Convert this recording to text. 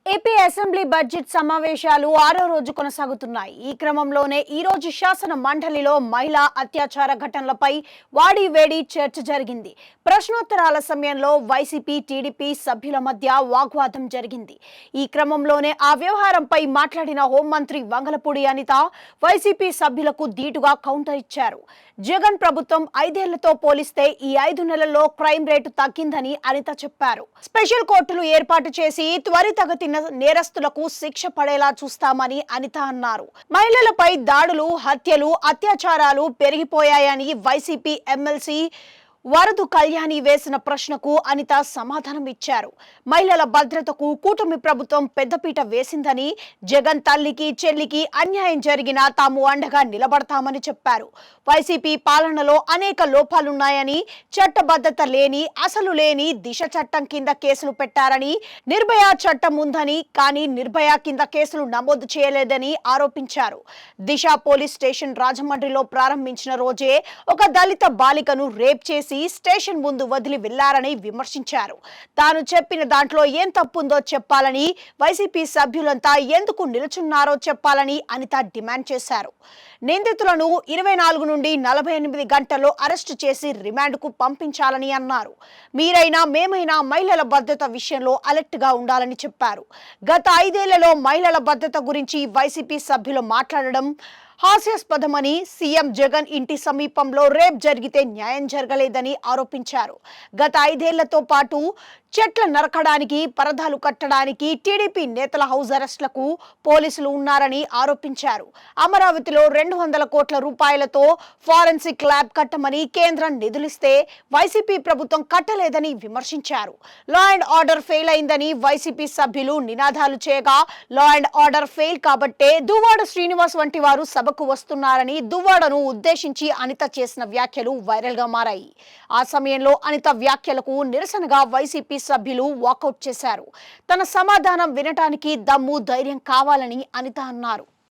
AP assembly budget సమావేశాలు 6వ రోజు కొనసాగుతున్నాయి. ఈ క్రమంలోనే ఈ రోజు శాసన మండలిలో మహిళా అత్యాచార ఘటనలపై వాడివేడి చర్చ జరిగింది. ప్రశ్నోత్తరాల సమయంలో వైసీపీ, టీడీపీ సభ్యుల మధ్య వాగ్వాదం జరిగింది. ఈ క్రమంలోనే ఆ వ్యవహారంపై మాట్లాడిన హోంమంత్రి వంగలపూడి అనిత వైసీపీ సభ్యులకు ధీటుగా కౌంటర్ ఇచ్చారు. జగన్ ప్రభుత్వం 5 ఏళ్లతో పోలిస్తే ఈ 5 నెలల్లో క్రైమ్ రేటు తగ్గిందని అనిత చెప్పారు. స్పెషల్ కోర్టులు ఏర్పాటు చేసి త్వరితగతిన నేరస్తులకు శిక్ష పడేలా చూస్తామని అనిత అన్నారు. మహిళలపై దాడులు, హత్యలు, అత్యాచారాలు పెరిగిపోయాయని వైసీపీ ఎమ్మెల్సీ వరదు కళ్యాణి వేసిన ప్రశ్నకు అనిత సమాధానం ఇచ్చారు. మహిళల భద్రతకు కూటమి ప్రభుత్వం పెద్దపీట వేసిందని, జగన్ తల్లికి, చెల్లికి అన్యాయం జరిగినా తాము అండగా నిలబడతామని చెప్పారు. వైసీపీ పాలనలో అనేక లోపాలున్నాయని, చట్టబద్ధత లేని, అసలు లేని దిశ చట్టం కింద కేసులు పెట్టారని, నిర్భయ చట్టం ఉందని కానీ నిర్భయ కింద కేసులు నమోదు చేయలేదని ఆరోపించారు. దిశ పోలీస్ స్టేషన్ రాజమండ్రిలో ప్రారంభించిన రోజే ఒక దళిత బాలికను రేప్ చేసి స్టేషన్ ముందు వదిలి వెళ్లారని విమర్శించారు. తాను చెప్పిన దాంట్లో ఏం తప్పుందో చెప్పాలని, వైసీపీ సభ్యులంతా ఎందుకు నిలుచున్నారో చెప్పాలని అనిత డిమాండ్ చేశారు. నిందితులను 24 నుండి 48 గంటల్లో అరెస్టు చేసి రిమాండ్కు పంపించాలని అన్నారు. మీరైనా మేమైనా మహిళల భద్రత విషయంలో అలర్ట్ గా ఉండాలని చెప్పారు. గత 5 ఏళ్లలో మహిళల భద్రత గురించి వైసీపీ సభ్యులు మాట్లాడడం హాస్యాస్పదమని, సీఎం జగన్ ఇంటి సమీపంలో రేప్ జరిగితే న్యాయం జరగలేదని ఆరోపించారు. గత 5 ఏళ్లతో పాటు చెట్ల నరకడానికి, పరదాలు కట్టడానికి టీడీపీ నేతల హౌస్ అరెస్టులకు పోలీసులు ఉన్నారని ఆరోపించారు. అమరావతిలో 200 కోట్ల రూపాయలతో ఫారెన్సిక్ ల్యాబ్ కట్టమని కేంద్రం నిధులిస్తే వైసీపీ ప్రభుత్వం కట్టలేదని విమర్శించారు. లా అండ్ ఆర్డర్ ఫెయిల్ అయిందని వైసీపీ సభ్యులు నినాదాలు చేయగా, లా అండ్ ఆర్డర్ ఫెయిల్ కాబట్టే దువ్వాడ శ్రీనివాస్ వంటి వారు సభకు వస్తున్నారని దువ్వాడను ఉద్దేశించి అనిత చేసిన వ్యాఖ్యలు వైరల్ గా మారాయి. ఆ సమయంలో అనిత వ్యాఖ్యలకు నిరసనగా వైసీపీ సభ్యులు వాకౌట్ చేశారు. తన సమాధానం వినటానికి దమ్ము, ధైర్యం కావాలని అనిత అన్నారు.